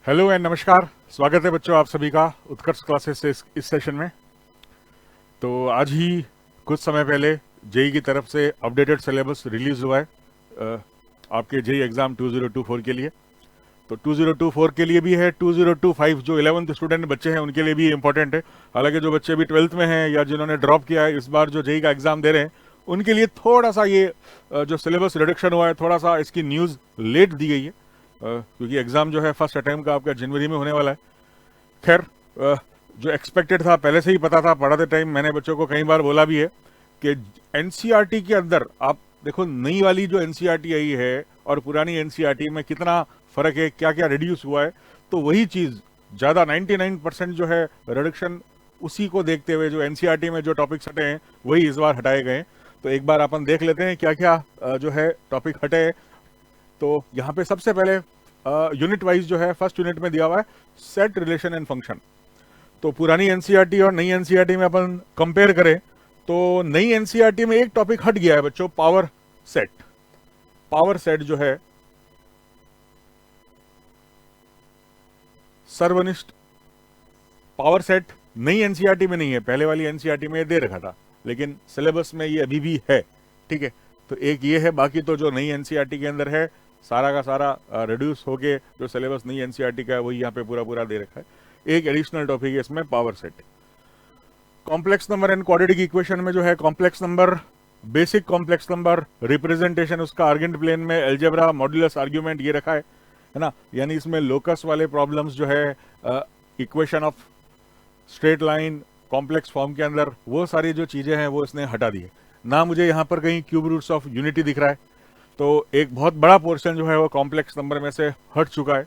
Hello and नमस्कार। स्वागत है बच्चों आप सभी का उत्कर्ष क्लासेस से इस सेशन में। तो आज ही कुछ समय पहले जेई की तरफ से अपडेटेड सिलेबस रिलीज हुआ है आपके जेई एग्जाम 2024 के लिए। तो 2024 के लिए भी है, 2025 जो 11th स्टूडेंट बच्चे हैं उनके लिए भी इंपॉर्टेंट है। हालांकि जो बच्चे अभी 12th में हैं या जिन्होंने ड्रॉप किया है, इस बार जो जेई का एग्जाम दे रहे हैं उनके लिए थोड़ा सा ये जो सिलेबस रिडक्शन हुआ है, थोड़ा सा इसकी न्यूज़ लेट दी गई है क्योंकि एग्जाम जो है फर्स्ट अटेम्प्ट का आपका जनवरी में होने वाला है। खैर जो एक्सपेक्टेड था पहले से ही पता था, पढ़ाते टाइम मैंने बच्चों को कई बार बोला भी है कि एनसीईआरटी के अंदर आप देखो नई वाली जो एनसीईआरटी आई है और पुरानी एनसीईआरटी में कितना फर्क है, क्या क्या रिड्यूस हुआ है। तो वही चीज ज्यादा 99% जो है रिडक्शन उसी को देखते हुए जो एनसीईआरटी में जो टॉपिक्स हटे हैं वही इस बार हटाए गए। तो एक बार अपन देख लेते हैं क्या क्या जो है टॉपिक हटे। तो यहाँ पे सबसे पहले यूनिट वाइज जो है फर्स्ट यूनिट में दिया हुआ है सेट रिलेशन एंड फंक्शन। तो पुरानी एनसीईआरटी और नई एनसीईआरटी में अपन कंपेयर करें तो नई एनसीईआरटी में एक टॉपिक हट गया है बच्चों, पावर सेट। पावर सेट जो है सर्वनिष्ठ पावर सेट नई एनसीईआरटी में नहीं है, पहले वाली एनसीईआरटी में दे रखा था लेकिन सिलेबस में ये अभी भी है। ठीक है, तो एक ये है, बाकी तो जो नई एनसीईआरटी के अंदर है सारा का सारा रिड्यूस होके जो सिलेबस नई एनसीईआरटी का है वही यहाँ पे पूरा पूरा दे रखा है। एक एडिशनल टॉपिक है इसमें power set. Complex number and quadratic equation में जो है complex number, basic complex number, representation उसका आर्गेंट प्लेन में, एल्जेब्रा, मॉड्यूलस आर्ग्यूमेंट ये रखा है ना। यानी इसमें लोकस वाले प्रॉब्लम्स जो है equation of straight line complex form के अंदर वो सारी जो चीजें हैं वो इसने हटा दी है ना। मुझे यहाँ पर कहीं क्यूब रूट्स ऑफ यूनिटी दिख रहा है, तो एक बहुत बड़ा पोर्शन जो है वो कॉम्प्लेक्स नंबर में से हट चुका है,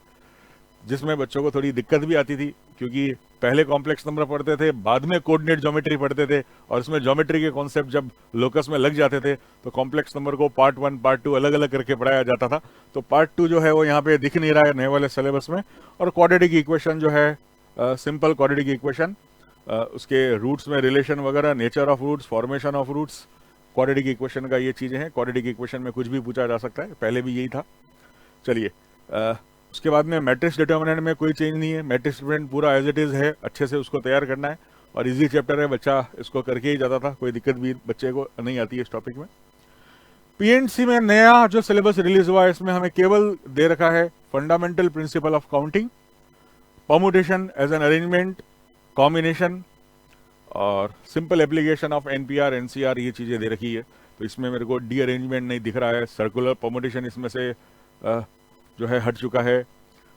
जिसमें बच्चों को थोड़ी दिक्कत भी आती थी क्योंकि पहले कॉम्प्लेक्स नंबर पढ़ते थे, बाद में कोऑर्डिनेट ज्योमेट्री पढ़ते थे और इसमें ज्योमेट्री के कॉन्सेप्ट जब लोकस में लग जाते थे तो कॉम्प्लेक्स नंबर को पार्ट 1 पार्ट 2 अलग अलग करके पढ़ाया जाता था। तो पार्ट 2 जो है वो यहाँ पे दिख नहीं रहा है नए वाले सिलेबस में। और क्वाड्रेटिक इक्वेशन जो है सिंपल क्वाड्रेटिक इक्वेशन, उसके रूट्स में रिलेशन वगैरह, nature of roots, formation of roots, quadratic equation का ये चीजें हैं। क्वाड्रेटिक इक्वेशन में कुछ भी पूछा जा सकता है, पहले भी यही था। चलिए उसके बाद में मैट्रिक्स डिटर्मिनेंट में कोई चेंज नहीं है, मैट्रिक्स डिटर्मिनेंट पूरा एज इट इज है, अच्छे से उसको तैयार करना है और इजी चैप्टर है, बच्चा इसको करके ही जाता था, कोई दिक्कत भी बच्चे को नहीं आती है इस टॉपिक में। पीएनसी में नया जो सिलेबस रिलीज हुआ है इसमें हमें केवल दे रखा है fundamental principle of counting, permutation as an arrangement, combination और simple application of NPR NCR, ये चीजें दे रखी है। तो इसमें मेरे को डी अरेंजमेंट नहीं दिख रहा है, सर्कुलर परमुटेशन इसमें से जो है हट चुका है।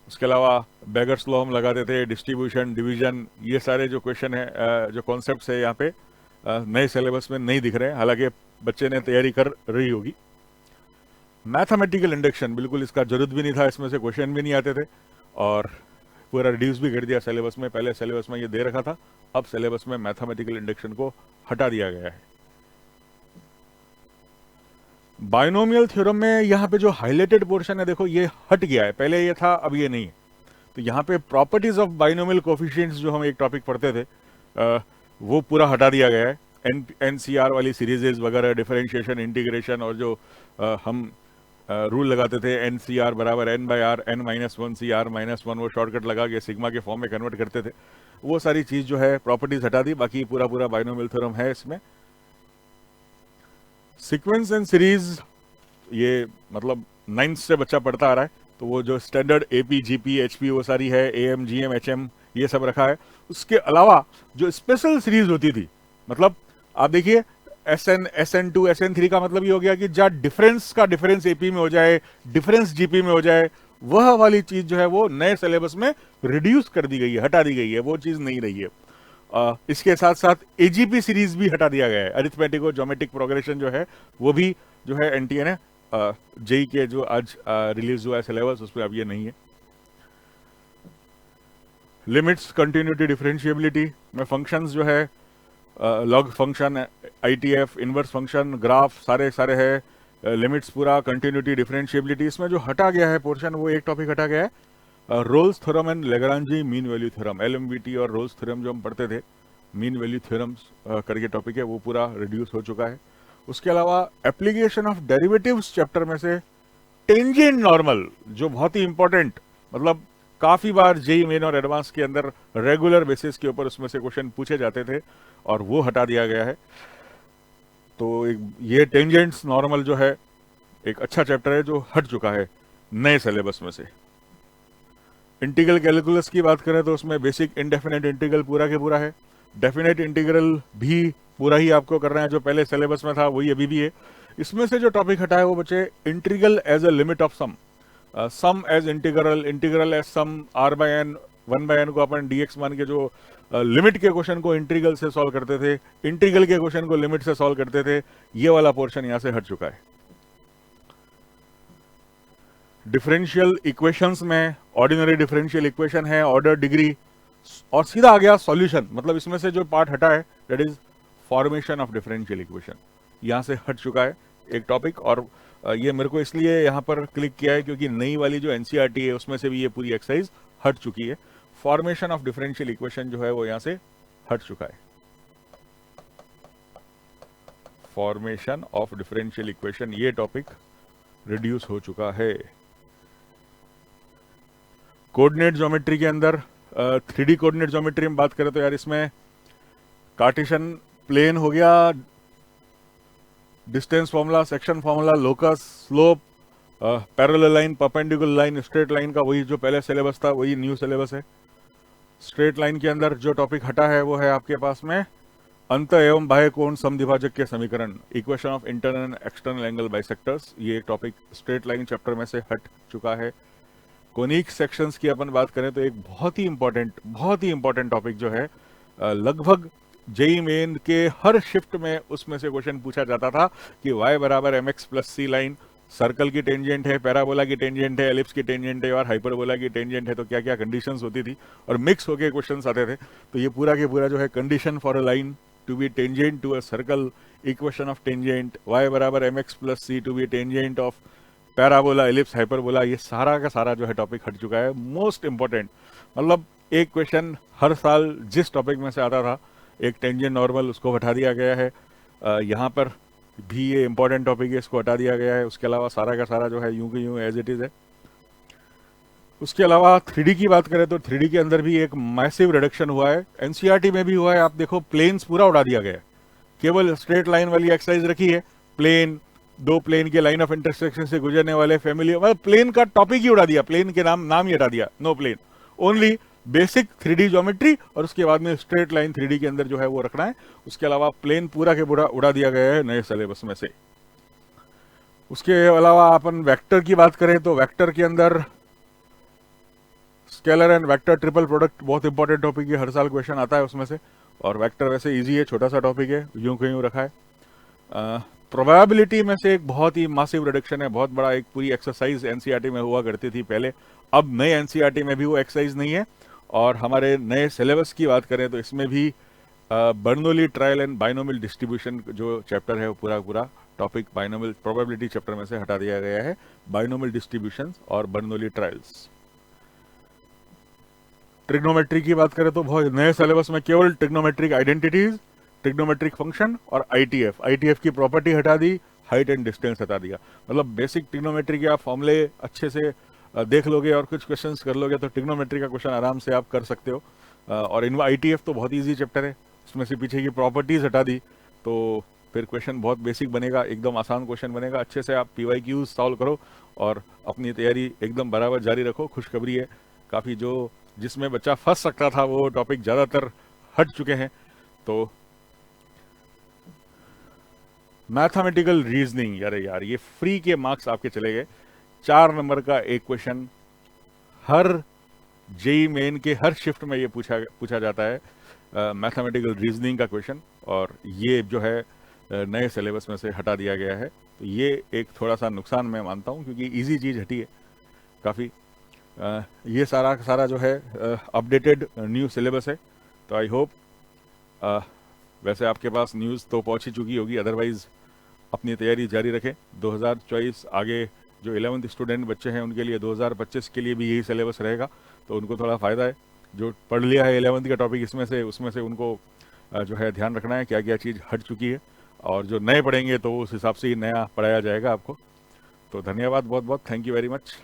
उसके अलावा बेगर्स लॉ हम लगाते थे, डिस्ट्रीब्यूशन, डिवीजन, ये सारे जो क्वेश्चन है जो कॉन्सेप्ट्स है यहाँ पे नए सिलेबस में नहीं दिख रहे हैं, हालांकि बच्चे ने तैयारी कर रही होगी। मैथमेटिकल इंडक्शन बिल्कुल इसका जरूरत भी नहीं था, इसमें से क्वेश्चन भी नहीं आते थे और पूरा रिड्यूस भी कर दिया सिलेबस में। पहले सिलेबस में ये दे रखा था, अब सिलेबस में मैथमेटिकल इंडक्शन को हटा दिया गया है। बाइनोमियल थ्योरम में यहाँ पे जो हाईलाइटेड पोर्शन है देखो ये हट गया है, पहले ये था अब ये नहीं है। तो यहाँ पे प्रॉपर्टीज ऑफ बाइनोमियल कोफिशिएंट्स जो हम एक टॉपिक पढ़ते थे वो पूरा हटा दिया गया है। एनसीआर वाली सीरीजेज वगैरह, डिफरेंशिएशन, इंटीग्रेशन और जो हम रूल लगाते थे एनसीआर बराबर n by r, n minus one C r minus one, वो शॉर्टकट लगा के सिग्मा के फॉर्म में कन्वर्ट करते थे, वो सारी चीज जो है प्रॉपर्टीज हटा दी, बाकी पूरा पूरा बाइनोमियल थ्योरम है इसमें। सीक्वेंस एंड सीरीज ये मतलब 9th से बच्चा पढ़ता आ रहा है, तो वो जो स्टैंडर्ड एपी जीपी एचपी वो सारी है, एएम जीएम एचएम ये सब रखा है। उसके अलावा जो स्पेशल सीरीज होती थी, मतलब आप देखिए SN SN2 SN3 का मतलब ये हो गया कि जहाँ डिफरेंस का डिफरेंस एपी में हो जाए, डिफरेंस जीपी में हो जाए, वह वाली चीज जो है वो नए सिलेबस में रिड्यूस कर दी गई है, हटा दी गई है, वो चीज नहीं रही है। इसके साथ साथ एजीपी सीरीज भी हटा दिया गया है, अरिथमेटिक और ज्योमेट्रिक प्रोग्रेशन जो है वो भी जो है एनटीए ने जेई के जो आज रिलीज हुआ है सिलेबस उसमें अब ये नहीं है। लिमिट्स, कंटिन्यूटी, डिफरेंशिएबिलिटी में फंक्शंस जो है log function, ITF, inverse function, graph सारे सारे है, लिमिट्स पूरा, कंटिन्यूटी, डिफरेंशिएबिलिटी। इसमें जो हटा गया है पोर्शन वो एक टॉपिक हटा गया है, Rolle's theorem and Lagrange mean value theorem, LMVT और रोल्स थ्योरम जो हम पढ़ते थे, मीन वैल्यू थ्योरम्स करके टॉपिक है, वो पूरा रिड्यूस हो चुका है। उसके अलावा एप्लीकेशन ऑफ डेरिवेटिव्स चैप्टर में से टेंजेंट नॉर्मल जो बहुत ही इंपॉर्टेंट, मतलब काफ़ी बार जेई मेन और एडवांस के अंदर रेगुलर बेसिस के ऊपर उसमें से क्वेश्चन पूछे जाते थे और वो हटा दिया गया है। तो ये टेंजेंट्स नॉर्मल जो है एक अच्छा चैप्टर है जो हट चुका है नए सिलेबस में से। इंटीग्रल कैलकुलस की बात करें तो उसमें बेसिक इनडेफिनेट इंटीग्रल पूरा के पूरा है, डेफिनेट इंटीग्रल भी पूरा ही आपको करना है, जो पहले सिलेबस में था वही अभी भी है। इसमें से जो टॉपिक हटा है वो बचे integral as a limit of sum as integral, integral as sum, r by n, 1 by n को अपन dx मान के जो लिमिट के क्वेश्चन को इंटीग्रल से सॉल्व करते थे, इंटीग्रल के क्वेश्चन को लिमिट से सॉल्व करते थे, ये वाला पोर्शन यहां से हट चुका है। डिफरेंशियल इक्वेशंस में ऑर्डिनरी डिफरेंशियल इक्वेशन है, ऑर्डर, डिग्री, और सीधा आ गया सॉल्यूशन। मतलब इसमें से जो पार्ट हटा है that is formation of differential equation, यहां से हट चुका है एक टॉपिक। और ये मेरे को इसलिए यहां पर क्लिक किया है क्योंकि नई वाली जो एनसीईआरटी है उसमें से भी ये पूरी एक्सरसाइज हट चुकी है। फॉर्मेशन ऑफ डिफरेंशियल इक्वेशन जो है वो यहां से हट चुका है। फॉर्मेशन ऑफ डिफरेंशियल इक्वेशन ये टॉपिक रिड्यूस हो चुका है। कोऑर्डिनेट ज्योमेट्री के अंदर 3D कोऑर्डिनेट ज्योमेट्री में बात करें तो यार इसमें कार्टेशियन प्लेन हो गया, distance formula, section formula, locus, slope, parallel line, perpendicular line, straight line का वही जो पहले सिलेबस था वही न्यू सिलेबस है। स्ट्रेट लाइन के अंदर जो टॉपिक हटा है वो है आपके पास में अंत एवं बाह्य कोण समद्विभाजक के समीकरण, equation of internal and external angle bisectors, ये एक टॉपिक स्ट्रेट लाइन चैप्टर में से हट चुका है। कोनिक सेक्शंस की अपन बात करें तो एक बहुत ही इंपॉर्टेंट टॉपिक जो है लगभग जेई मेन के हर शिफ्ट में उसमें से क्वेश्चन पूछा जाता था कि y बराबर mx प्लस सी लाइन सर्कल की टेंजेंट है, पैराबोला की टेंजेंट है, एलिप्स की टेंजेंट है और हाइपरबोला की टेंजेंट है, तो क्या क्या कंडीशंस होती थी और मिक्स होके क्वेश्चंस आते थे। तो ये पूरा के पूरा जो है condition for a line to be tangent to a circle, equation of tangent, y बराबर mx plus C to be tangent of parabola, ellipse, hyperbola, ये सारा का सारा जो है टॉपिक हट चुका है। मोस्ट इंपॉर्टेंट, मतलब एक क्वेश्चन हर साल जिस टॉपिक में से आता था एक टेंजेंट नॉर्मल, उसको हटा दिया गया है। यहाँ पर भी ये इंपॉर्टेंट टॉपिक है, इसको हटा दिया गया है। उसके अलावा सारा का सारा जो है यूं के यूं एज इट इज है। उसके अलावा 3D की बात करें तो 3D के अंदर भी एक मैसिव रिडक्शन हुआ है, एनसीईआरटी में भी हुआ है। आप देखो प्लेन्स पूरा उड़ा दिया गया है, केवल स्ट्रेट लाइन वाली एक्सरसाइज रखी है। प्लेन, दो प्लेन के लाइन ऑफ इंटरसेक्शन से गुजरने वाले फैमिली, मतलब प्लेन का टॉपिक ही उड़ा दिया, प्लेन के नाम ही हटा दिया, no plane, only basic 3D geometry, और उसके बाद में स्ट्रेट लाइन 3D के अंदर जो है वो रखना है। उसके अलावा प्लेन पूरा के पूरा उड़ा दिया गया है नए सिलेबस में से। उसके अलावा अपन वेक्टर की बात करें तो वेक्टर के अंदर scalar and vector triple product बहुत इंपॉर्टेंट टॉपिक है, हर साल क्वेश्चन आता है उसमें से। और वेक्टर वैसे इजी है, छोटा सा टॉपिक है, यूं के यूं रखा है। प्रोबेबिलिटी में से एक बहुत ही मासिव रिडक्शन है, बहुत बड़ा एक पूरी एक्सरसाइज एनसीईआरटी में हुआ करती थी पहले, अब नए एनसीईआरटी में भी वो एक्सरसाइज नहीं है। और हमारे नए सिलेबस की बात करें तो इसमें भी Bernoulli trial and binomial distribution जो चैप्टर है वो पूरा टॉपिक बाइनोमियल प्रोबेबिलिटी चैप्टर में से हटा दिया गया है। बाइनोमियल डिस्ट्रीब्यूशन और बर्नौली ट्रायल्स। ट्रिग्नोमेट्री की बात करें तो बहुत नए सिलेबस में केवल ट्रिग्नोमेट्रिक आइडेंटिटीज, ट्रिग्नोमेट्रिक फंक्शन और आईटीएफ की प्रॉपर्टी हटा दी, हाइट एंड डिस्टेंस हटा दिया। मतलब बेसिक ट्रिग्नोमेट्री के आप फॉर्मूले अच्छे से देख लोगे और कुछ क्वेश्चंस कर लोगे तो ट्रिग्नोमेट्री का क्वेश्चन आराम से आप कर सकते हो। और इन आईटीएफ तो बहुत इजी चैप्टर है, उसमें से पीछे की प्रॉपर्टीज हटा दी तो फिर क्वेश्चन बहुत बेसिक बनेगा, एकदम आसान क्वेश्चन बनेगा। अच्छे से आप PYQs सॉल्व करो और अपनी तैयारी एकदम बराबर जारी रखो। खुशखबरी है, काफ़ी जो जिसमें बच्चा फंस सकता था वो टॉपिक ज़्यादातर हट चुके हैं। तो मैथमेटिकल रीजनिंग, यार ये फ्री के मार्क्स आपके चले गए। 4 नंबर का एक क्वेश्चन हर जेई मेन के हर शिफ्ट में ये पूछा जाता है, मैथमेटिकल रीजनिंग का क्वेश्चन, और ये जो है नए सिलेबस में से हटा दिया गया है। तो ये एक थोड़ा सा नुकसान मैं मानता हूँ क्योंकि इजी चीज़ हटी है काफ़ी। ये सारा जो है अपडेटेड न्यू सिलेबस है। तो आई होप वैसे आपके पास न्यूज़ तो पहुँच ही चुकी होगी, अदरवाइज़ अपनी तैयारी जारी रखें। 2024 आगे जो 11th स्टूडेंट बच्चे हैं उनके लिए 2025 के लिए भी यही सिलेबस रहेगा, तो उनको थोड़ा फ़ायदा है। जो पढ़ लिया है 11th का टॉपिक उसमें से उनको जो है ध्यान रखना है क्या क्या चीज़ हट चुकी है, और जो नए पढ़ेंगे तो उस हिसाब से ही नया पढ़ाया जाएगा आपको। तो धन्यवाद बहुत बहुत, थैंक यू वेरी मच।